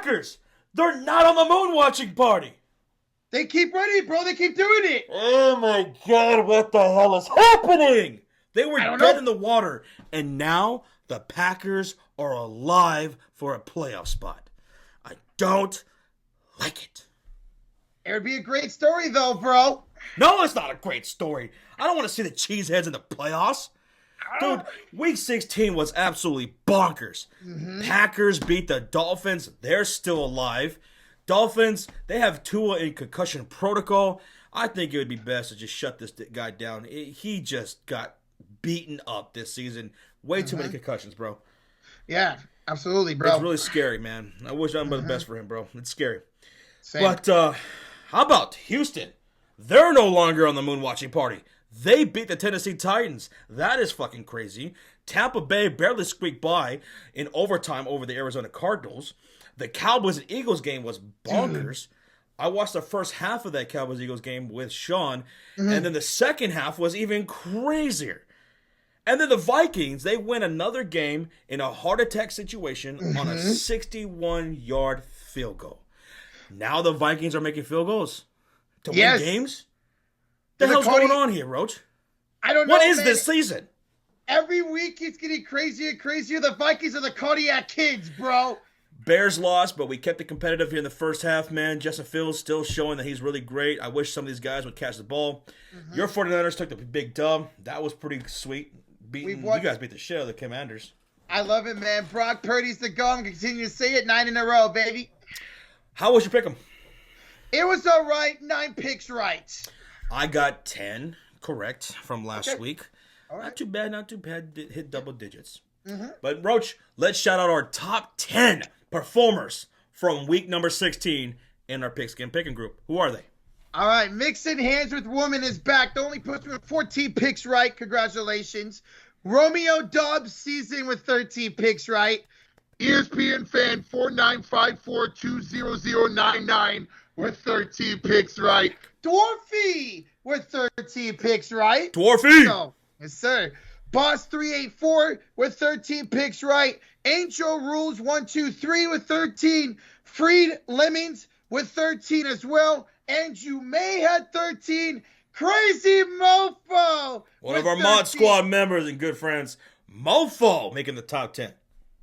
Packers. They're not on the moon watching party. They keep winning, bro. They keep doing it. Oh my God, what the hell is happening? They were dead in the water, and now the Packers are alive for a playoff spot. I don't like it. It would be a great story, though, bro. No, it's not a great story. I don't want to see the Cheeseheads in the playoffs. Dude, Week 16 was absolutely bonkers. Packers beat the Dolphins. They're still alive. Dolphins, they have Tua in concussion protocol. I think it would be best to just shut this guy down. He just got beaten up this season. Way too many concussions, bro. Yeah, absolutely, bro. It's really scary, man. I wish nothing but the best for him, bro. It's scary. Same. But how about Houston? They're no longer on the moon watching party. They beat the Tennessee Titans. That is fucking crazy. Tampa Bay barely squeaked by in overtime over the Arizona Cardinals. The Cowboys and Eagles game was bonkers. I watched the first half of that Cowboys-Eagles game with Sean, and then the second half was even crazier. And then the Vikings, they win another game in a heart attack situation on a 61-yard field goal. Now the Vikings are making field goals to win games? The hell's going on here, Roach? I don't know, What is man. this season? Every week it's getting crazier and crazier. The Vikings are the cardiac kids, bro. Bears lost, but we kept it competitive here in the first half, man. Justin Fields still showing that he's really great. I wish some of these guys would catch the ball. Your 49ers took the big dub. That was pretty sweet. You guys beat the shit out of the Commanders. I love it, man. Brock Purdy's the go. I'm going to continue to say it 9 in a row, baby. How was your pick 'em? It was all right. 9 picks right. I got 10 correct from last week. All right. Not too bad. Hit double digits. But, Roach, let's shout out our top 10 performers from week number 16 in our Pigskin Picking group. Who are they? All right. Mixing Hands with Woman is back. The only person with 14 picks right. Congratulations. Romeo Dobbs season with 13 picks right. ESPN fan 4954200099 with 13 picks right. Dwarfy with 13 picks right. Dwarfy! So, yes, sir. Boss 384 with 13 picks right. Angel Rules 123 with 13. Freed Lemmings with 13 as well. And you may had 13. Crazy Mofo. One of our Mod Squad members and good friends, Mofo, making the top 10.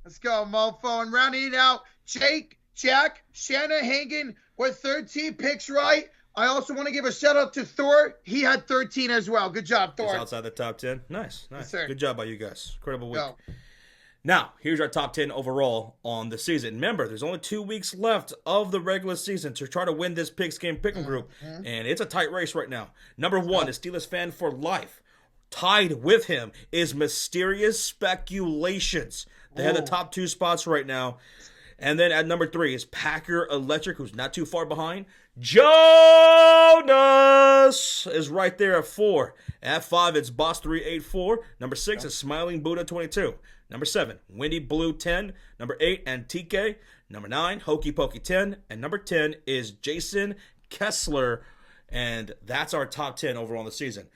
Let's go, Mofo. And rounding it out, Jack Shanahagan with 13 picks right. I also want to give a shout out to Thor. He had 13 as well. Good job, Thor. He's outside the top 10. Nice. Yes, sir. Good job by you guys. Incredible week. Go. Now, here's our top 10 overall on the season. Remember, there's only 2 weeks left of the regular season to try to win this Pigskin Pick'em group, and it's a tight race right now. Number 1 is Steelers Fan for Life. Tied with him is Mysterious Speculations. They have the top 2 spots right now. And then at number 3 is Packer Electric, who's not too far behind. Jonas is right there at 4. At 5, it's Boss 384. Number 6 is Smiling Buddha 22. Number 7, Windy Blue 10. Number 8, Antique. Number 9, Hokey Pokey 10. And number 10 is Jason Kessler. And that's our top 10 overall in the season.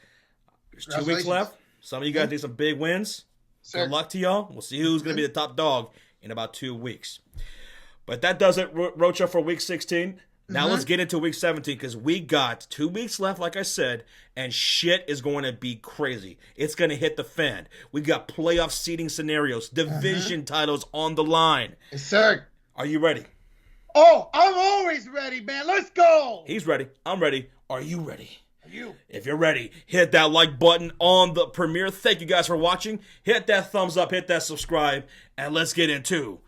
There's 2 weeks left. Some of you guys need some big wins. Sir. Good luck to y'all. We'll see who's going to be the top dog in about 2 weeks. But that does it, Rocha, for week 16. Now let's get into week 17 because we got 2 weeks left, like I said, and shit is going to be crazy. It's going to hit the fan. We got playoff seeding scenarios, division titles on the line. Yes, sir. Are you ready? Oh, I'm always ready, man. Let's go. He's ready. I'm ready. Are you ready? Are you? If you're ready, hit that like button on the premiere. Thank you guys for watching. Hit that thumbs up, hit that subscribe, and let's get into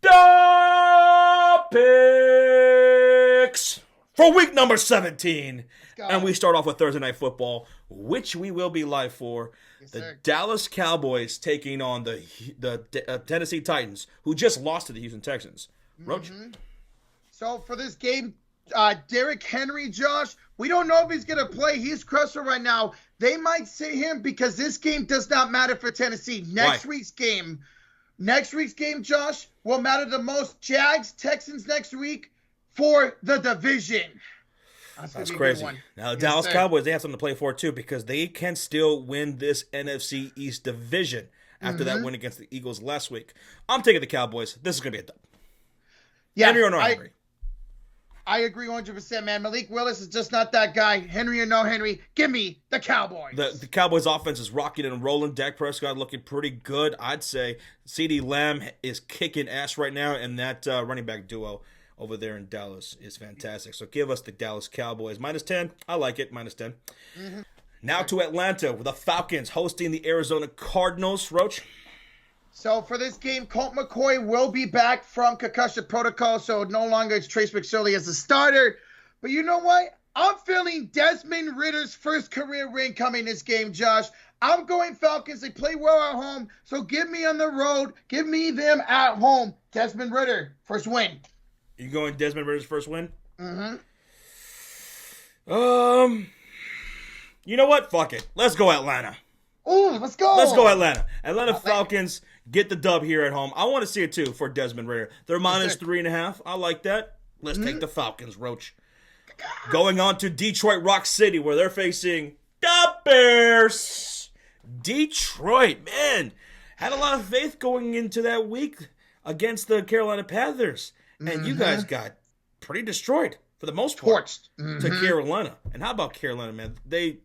Daaaa Picks for week number 17. And we start off with Thursday Night Football, which we will be live for. Yes, the sir. Dallas Cowboys taking on the Tennessee Titans, who just lost to the Houston Texans. Roach? So for this game, Derrick Henry, Josh, we don't know if he's going to play. He's crusher right now. They might sit him because this game does not matter for Tennessee. Next week's game, Josh, will matter the most. Jags, Texans next week for the division. That's crazy. Now, the Dallas Cowboys, they have something to play for, too, because they can still win this NFC East division after that win against the Eagles last week. I'm taking the Cowboys. This is going to be a dub. Yeah, Henry or no Henry? I agree 100%, man. Malik Willis is just not that guy. Henry or no Henry, give me the Cowboys. The Cowboys offense is rocking and rolling. Dak Prescott looking pretty good, I'd say. CeeDee Lamb is kicking ass right now, and that running back duo over there in Dallas is fantastic. So give us the Dallas Cowboys. -10. I like it, -10. Mm-hmm. Now to Atlanta, with the Falcons hosting the Arizona Cardinals. Roach? So for this game, Colt McCoy will be back from concussion protocol, so no longer is Trace McSorley as the starter. But you know what? I'm feeling Desmond Ritter's first career ring coming this game, Josh. I'm going Falcons. They play well at home, so give me on the road. Give me them at home. Desmond Ridder, first win. You going Desmond Ritter's first win? Mm-hmm. You know what? Fuck it. Let's go Atlanta. Ooh, let's go. Let's go Atlanta. Atlanta Falcons get the dub here at home. I want to see it too for Desmond Ridder. They're -3.5. I like that. Let's take the Falcons, Roach. Going on to Detroit Rock City, where they're facing the Bears. Detroit, man, had a lot of faith going into that week against the Carolina Panthers, and you guys got pretty destroyed for the most part to Carolina. And how about Carolina, man? They've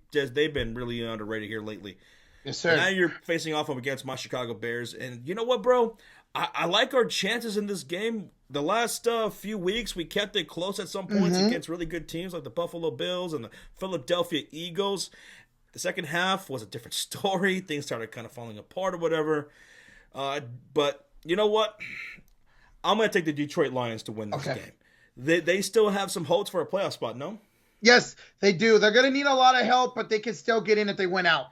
been really underrated here lately. Yes, sir. Now you're facing off against my Chicago Bears. And you know what, bro? I like our chances in this game. The last few weeks, we kept it close at some points against really good teams like the Buffalo Bills and the Philadelphia Eagles. The second half was a different story. Things started kind of falling apart or whatever. But you know what? I'm going to take the Detroit Lions to win this game. They still have some hopes for a playoff spot, no? Yes, they do. They're going to need a lot of help, but they can still get in if they win out.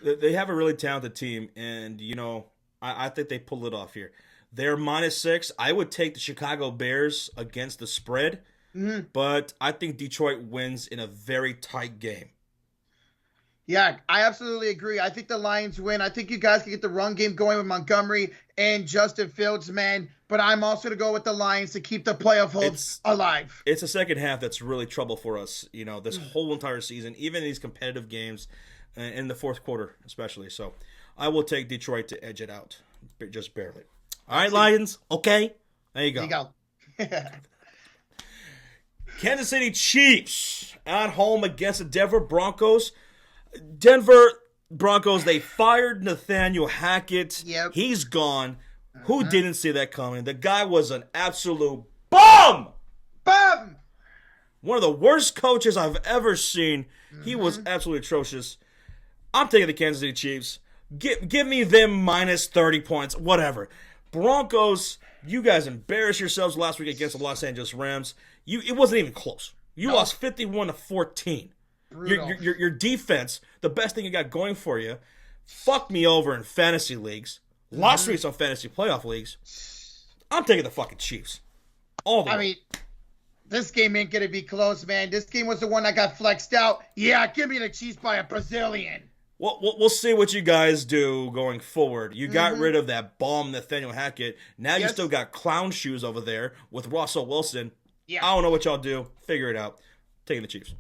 They have a really talented team, and, you know, I think they pull it off here. They're -6. I would take the Chicago Bears against the spread, but I think Detroit wins in a very tight game. Yeah, I absolutely agree. I think the Lions win. I think you guys can get the run game going with Montgomery and Justin Fields, man. But I'm also going to go with the Lions to keep the playoff hopes alive. It's the second half that's really trouble for us, you know, this whole entire season, even in these competitive games, in the fourth quarter especially. So I will take Detroit to edge it out, just barely. All right, Lions. Okay. There you go. There you go. Kansas City Chiefs at home against the Denver Broncos. Denver Broncos, they fired Nathaniel Hackett. Yep. He's gone. Who didn't see that coming? The guy was an absolute bum! Bum! One of the worst coaches I've ever seen. He was absolutely atrocious. I'm taking the Kansas City Chiefs. Give me them -30 points. Whatever. Broncos, you guys embarrassed yourselves last week against the Los Angeles Rams. It wasn't even close. You lost 51-14. Your defense, the best thing you got going for you, fucked me over in fantasy leagues. Lost me some fantasy playoff leagues. I'm taking the fucking Chiefs. All the way. I mean, this game ain't going to be close, man. This game was the one that got flexed out. Yeah, give me the Chiefs by a Brazilian. We'll see what you guys do going forward. You got rid of that bomb Nathaniel Hackett. Now you still got clown shoes over there with Russell Wilson. Yeah. I don't know what y'all do. Figure it out. Taking the Chiefs.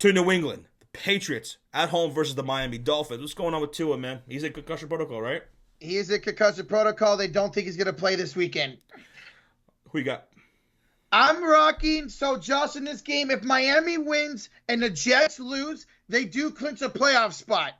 To New England. The Patriots at home versus the Miami Dolphins. What's going on with Tua, man? He's in concussion protocol, right? He is in concussion protocol. They don't think he's going to play this weekend. Who you got? I'm rocking. So, Josh, in this game, if Miami wins and the Jets lose, they do clinch a playoff spot.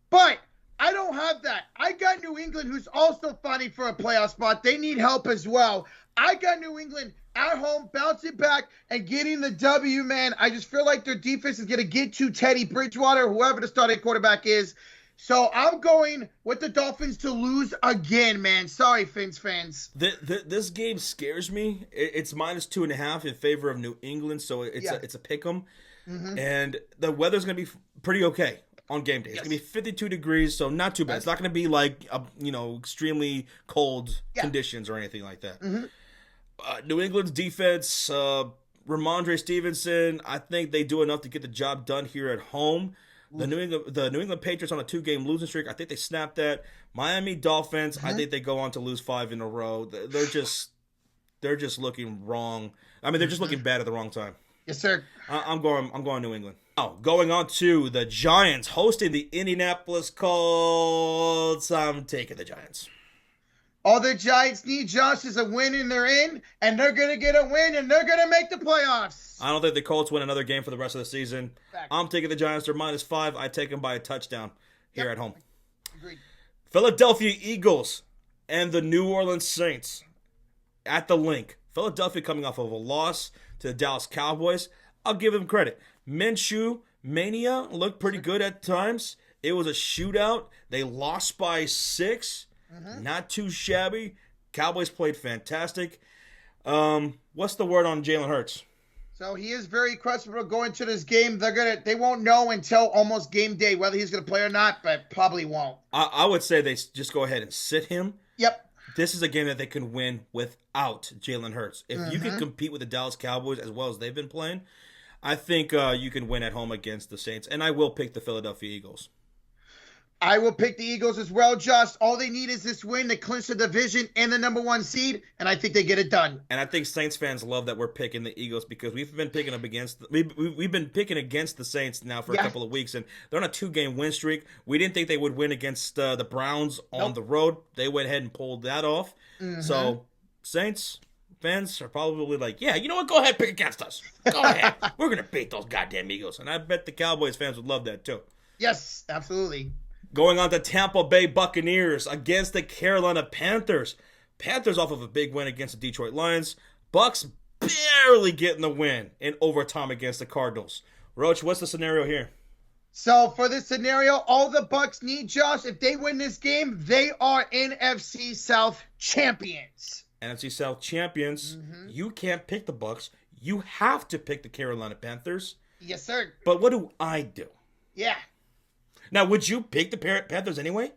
But I don't have that. I got New England, who's also fighting for a playoff spot. They need help as well. I got New England at home, bouncing back and getting the W, man. I just feel like their defense is going to get to Teddy Bridgewater, whoever the starting quarterback is. So I'm going with the Dolphins to lose again, man. Sorry, Fins fans. This game scares me. It's -2.5 in favor of New England, so it's a pick 'em. And the weather's going to be pretty okay on game day. It's going to be 52 degrees, so not too bad. It's not going to be like, extremely cold conditions or anything like that. New England's defense, Ramondre Stevenson, I think they do enough to get the job done here at home. The New England Patriots on a 2-game losing streak, I think they snapped that. Miami Dolphins, I think they go on to lose 5 in a row. They're just looking wrong. I mean, they're just looking bad at the wrong time. Yes, sir. I'm going New England. Oh, going on to the Giants hosting the Indianapolis Colts. I'm taking the Giants. All the Giants need, Josh, is a win and they're in, and they're going to get a win and they're going to make the playoffs. I don't think the Colts win another game for the rest of the season. Fact. I'm taking the Giants. They're -5. I take them by a touchdown here at home. Agreed. Philadelphia Eagles and the New Orleans Saints at the link. Philadelphia coming off of a loss to the Dallas Cowboys. I'll give them credit. Minshew Mania looked pretty good at times. It was a shootout. They lost by 6. Not too shabby. Cowboys played fantastic. What's the word on Jalen Hurts? So he is very questionable going to this game. They won't know until almost game day whether he's going to play or not, but probably won't. I would say they just go ahead and sit him. Yep. This is a game that they can win without Jalen Hurts. If you can compete with the Dallas Cowboys as well as they've been playing, I think you can win at home against the Saints. And I will pick the Philadelphia Eagles. I will pick the Eagles as well, Josh. All they need is this win to clinch the division and the #1 seed, and I think they get it done. And I think Saints fans love that we're picking the Eagles because we've been picking up against we've been picking against the Saints now for a couple of weeks, and they're on a 2-game win streak. We didn't think they would win against the Browns on the road. They went ahead and pulled that off. So Saints fans are probably like, yeah, you know what? Go ahead, pick against us. Go ahead. We're gonna beat those goddamn Eagles, and I bet the Cowboys fans would love that too. Yes, absolutely. Going on to Tampa Bay Buccaneers against the Carolina Panthers. Panthers off of a big win against the Detroit Lions. Bucs barely getting the win in overtime against the Cardinals. Roach, what's the scenario here? So for this scenario, all the Bucs need, Josh, if they win this game, they are NFC South champions. NFC South champions. You can't pick the Bucs. You have to pick the Carolina Panthers. Yes, sir. But what do I do? Yeah. Now, would you pick the Panthers anyway?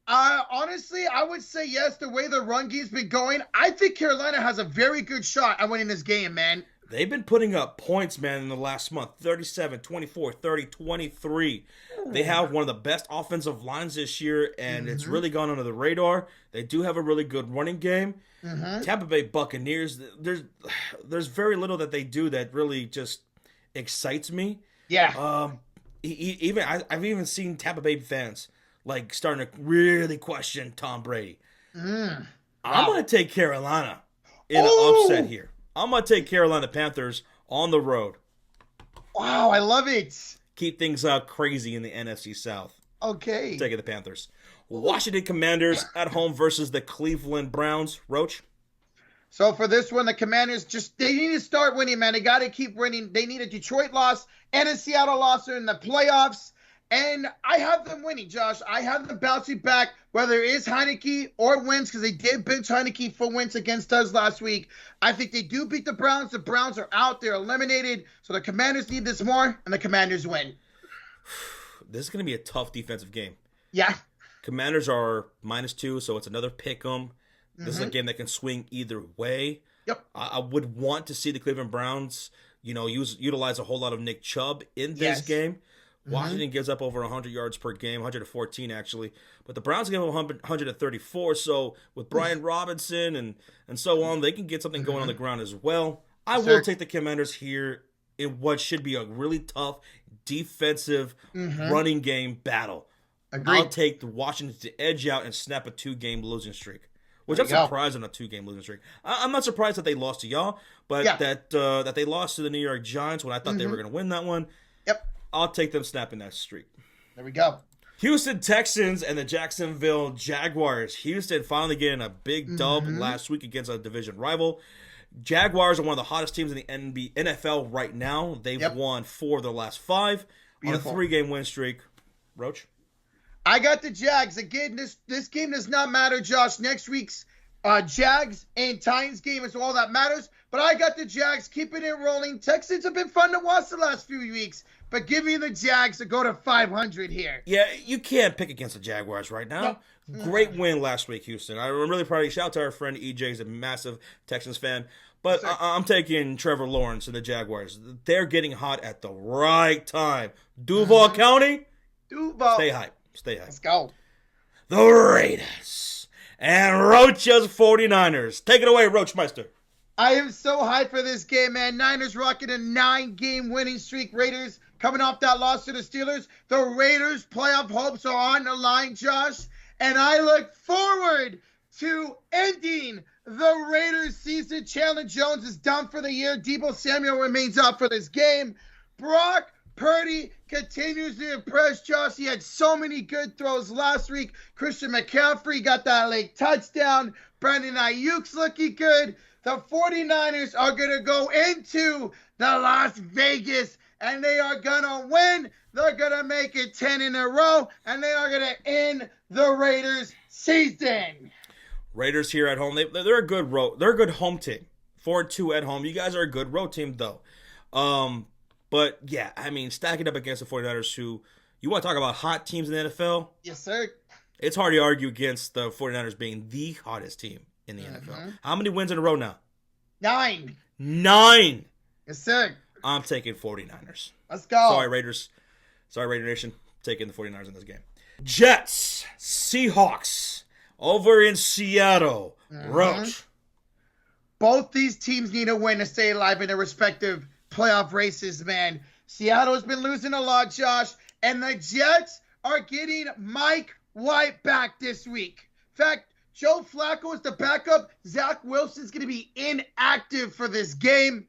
Honestly, I would say yes. The way the run game's been going, I think Carolina has a very good shot at winning this game, man. They've been putting up points, man, in the last month. 37, 24, 30, 23. They have one of the best offensive lines this year, and it's really gone under the radar. They do have a really good running game. Tampa Bay Buccaneers, there's very little that they do that really just excites me. Yeah. I've even seen Tampa Bay fans like starting to really question Tom Brady. I'm going to take Carolina in an upset here. I'm going to take Carolina Panthers on the road. Wow, I love it. Keep things crazy in the NFC South. Okay. Taking the Panthers. Washington Commanders at home versus the Cleveland Browns. Roach? So for this one, the Commanders they need to start winning, man. They got to keep winning. They need a Detroit loss and a Seattle loss in the playoffs. And I have them winning, Josh. I have them bouncing back, whether it is Heineke or Wentz, because they did bench Heineke for Wentz against us last week. I think they do beat the Browns. The Browns are out. They're eliminated. So the Commanders need this more, and the Commanders win. This is going to be a tough defensive game. Yeah. Commanders are -2, so it's another pick 'em. This is a game that can swing either way. Yep. I would want to see the Cleveland Browns, utilize a whole lot of Nick Chubb in this game. Washington gives up over 100 yards per game, 114 actually. But the Browns give up 134. So with Brian Robinson and so on, they can get something going on the ground as well. I will take the Commanders here in what should be a really tough defensive running game battle. Agreed. I'll take the Washington to edge out and snap a 2-game losing streak. Which I'm surprised on a 2-game losing streak. I'm not surprised that they lost to y'all, but that they lost to the New York Giants when I thought they were going to win that one. Yep. I'll take them snapping that streak. There we go. Houston Texans and the Jacksonville Jaguars. Houston finally getting a big dub last week against a division rival. Jaguars are one of the hottest teams in the NFL right now. They've won 4 of their last 5 on a 3-game win streak. Roach? I got the Jags. Again, this game does not matter, Josh. Next week's Jags and Titans game is all that matters. But I got the Jags keeping it rolling. Texans have been fun to watch the last few weeks. But give me the Jags to go to 500 here. Yeah, you can't pick against the Jaguars right now. No. Great win last week, Houston. I'm really proud of you. Shout out to our friend EJ. He's a massive Texans fan. But I'm taking Trevor Lawrence and the Jaguars. They're getting hot at the right time. Duval County? Duval. Stay hype. Stay hype. Let's go. The Raiders and Rocha's 49ers. Take it away, Roachmeister. I am so hyped for this game, man. Niners rocking a 9-game winning streak. Raiders coming off that loss to the Steelers. The Raiders' playoff hopes are on the line, Josh. And I look forward to ending the Raiders season. Chandler Jones is done for the year. Deebo Samuel remains out for this game. Brock Purdy continues to impress, Josh. He had so many good throws last week. Christian McCaffrey got that late touchdown. Brandon Ayuk's looking good. The 49ers are going to go into the Las Vegas, and they are going to win. They're going to make it 10 in a row, and they are going to end the Raiders season. Raiders here at home. They're a good They're a good home team. 4-2 at home. You guys are a good road team, though. But, yeah, I mean, stacking up against the 49ers, who you want to talk about hot teams in the NFL? Yes, sir. It's hard to argue against the 49ers being the hottest team in the NFL. How many wins in a row now? 9. 9. Yes, sir. I'm taking 49ers. Let's go. Sorry, Raiders. Sorry, Raider Nation. Taking the 49ers in this game. Jets, Seahawks, over in Seattle. Roach. Both these teams need a win to stay alive in their respective playoff races, man. Seattle has been losing a lot, Josh, and the Jets are getting Mike White back this week. In fact, Joe Flacco is the backup. Zach Wilson's going to be inactive for this game.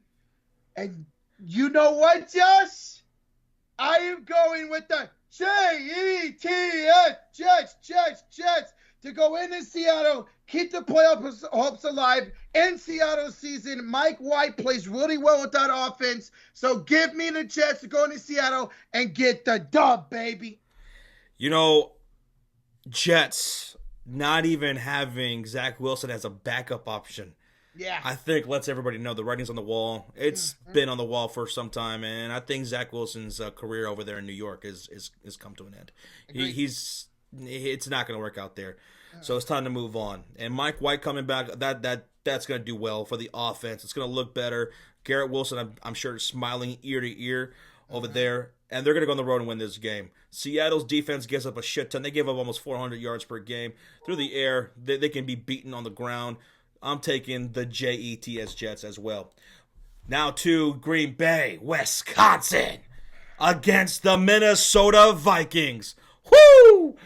And you know what, Josh? I am going with the Jets, Jets, to go into Seattle, keep the playoff hopes alive. In Seattle's season, Mike White plays really well with that offense. So give me the Jets to go into Seattle and get the dub, baby. You know, Jets not even having Zach Wilson as a backup option. Yeah. I think lets everybody know the writing's on the wall. It's been on the wall for some time, and I think Zach Wilson's career over there in New York is come to an end. It's not going to work out there. So it's time to move on. And Mike White coming back, that's going to do well for the offense. It's going to look better. Garrett Wilson, I'm sure, is smiling ear to ear over there. And they're going to go on the road and win this game. Seattle's defense gives up a shit ton. They give up almost 400 yards per game. Through the air, they can be beaten on the ground. I'm taking the Jets as well. Now to Green Bay, Wisconsin, against the Minnesota Vikings. Woo!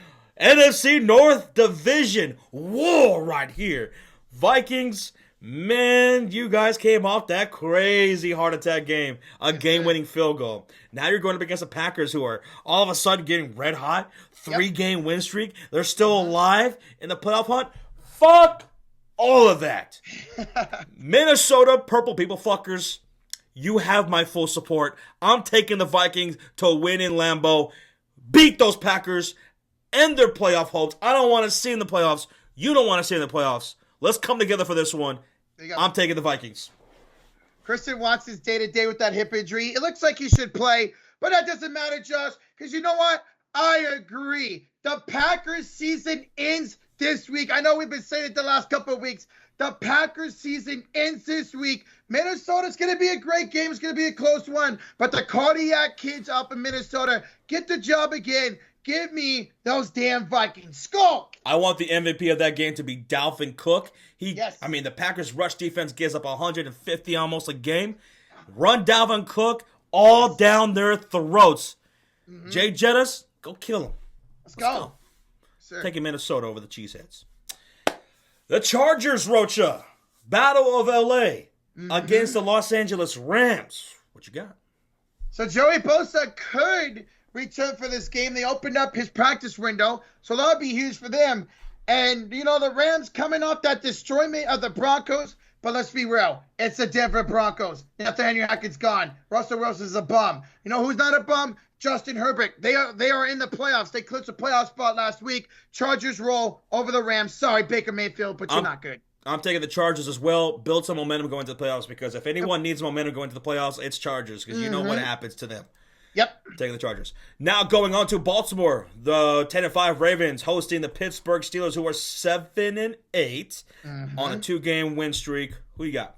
NFC North Division war right here. Vikings, man, you guys came off that crazy heart attack game. A game-winning field goal. Now you're going up against the Packers, who are all of a sudden getting red hot. 3-game win streak. They're still alive in the playoff hunt. Fuck all of that. Minnesota purple people fuckers, you have my full support. I'm taking the Vikings to win in Lambeau. Beat those Packers. End their playoff hopes. I don't want to see in the playoffs. You don't want to see in the playoffs. Let's come together for this one. I'm taking the Vikings. Kristen wants his day-to-day with that hip injury. It looks like he should play, but that doesn't matter, Josh, because you know what? I agree. The Packers season ends this week. I know we've been saying it the last couple of weeks. The Packers season ends this week. Minnesota's going to be a great game. It's going to be a close one. But the cardiac kids up in Minnesota get the job again. Give me those damn Vikings. Skull! I want the MVP of that game to be Dalvin Cook. Yes. I mean, the Packers' rush defense gives up 150 almost a game. Run Dalvin Cook all down their throats. Jay Jettis, go kill him. Let's go. Sure. Taking Minnesota over the Cheeseheads. The Chargers, Rocha. Battle of L.A. against the Los Angeles Rams. What you got? So Joey Bosa could return for this game. They opened up his practice window, so that'll be huge for them. And, you know, the Rams coming off that destroyment of the Broncos, but let's be real. It's the Denver Broncos. Nathaniel Hackett's gone. Russell Wilson's a bum. You know who's not a bum? Justin Herbert. They are in the playoffs. They clinched a playoff spot last week. Chargers roll over the Rams. Sorry, Baker Mayfield, but you're not good. I'm taking the Chargers as well. Build some momentum going into the playoffs, because if anyone needs momentum going into the playoffs, it's Chargers, because you know what happens to them. Yep. Taking the Chargers. Now going on to Baltimore. The 10-5 Ravens hosting the Pittsburgh Steelers, who are 7-8 on a 2-game win streak. Who you got?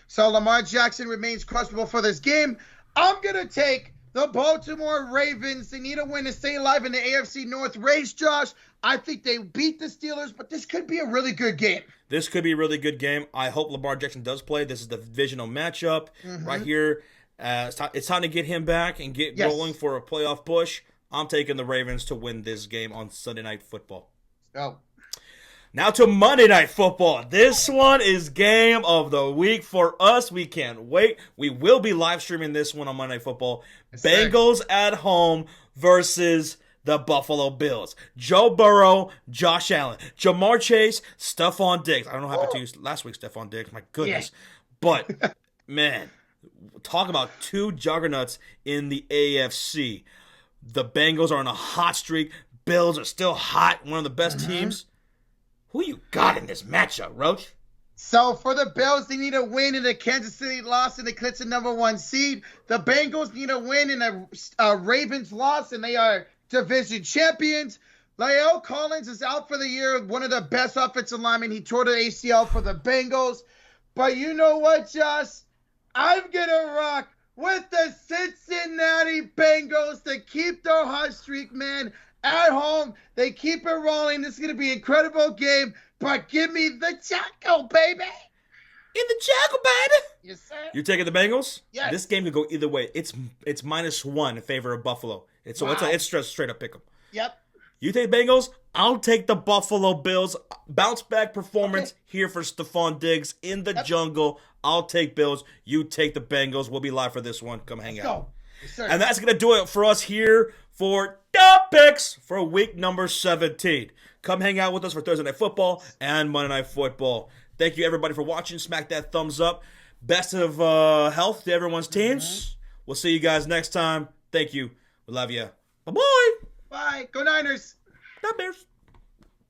So Lamar Jackson remains questionable for this game. I'm going to take the Baltimore Ravens. They need a win to stay alive in the AFC North race, Josh. I think they beat the Steelers, but this could be a really good game. This could be a really good game. I hope Lamar Jackson does play. This is the divisional matchup right here. It's time to get him back and get rolling for a playoff push. I'm taking the Ravens to win this game on Sunday Night Football. Oh. Now to Monday Night Football. This one is game of the week for us. We can't wait. We will be live streaming this one on Monday Night Football. Yes, Bengals at home versus the Buffalo Bills. Joe Burrow, Josh Allen, Jamar Chase, Stephon Diggs. I don't know what happened to you last week, Stephon Diggs. My goodness. Yeah. But, man, talk about two juggernauts in the AFC. The Bengals are on a hot streak. Bills are still hot, one of the best teams. Who you got in this matchup, Roach? So for the Bills, they need a win and a Kansas City loss and they clinch the number 1 seed. The Bengals need a win and a Ravens loss and they are division champions. La'el Collins is out for the year, one of the best offensive linemen. He tore the ACL for the Bengals. But you know what, Josh? I'm going to rock with the Cincinnati Bengals to keep their hot streak, man. At home, they keep it rolling. This is going to be an incredible game, but give me the Jackal, baby. In the Jackal, baby. Yes, sir. You're taking the Bengals? Yes. This game could go either way. It's -1 in favor of Buffalo. It's straight up pick 'em. Yep. You take Bengals? I'll take the Buffalo Bills. Bounce back performance here for Stephon Diggs in the jungle. I'll take Bills. You take the Bengals. We'll be live for this one. Come hang out. Yes, sir. And that's going to do it for us here for Daaaa Picks for week number 17. Come hang out with us for Thursday Night Football and Monday Night Football. Thank you, everybody, for watching. Smack that thumbs up. Best of health to everyone's teams. We'll see you guys next time. Thank you. We love you. Bye-bye. Bye. Go Niners. Go Bears.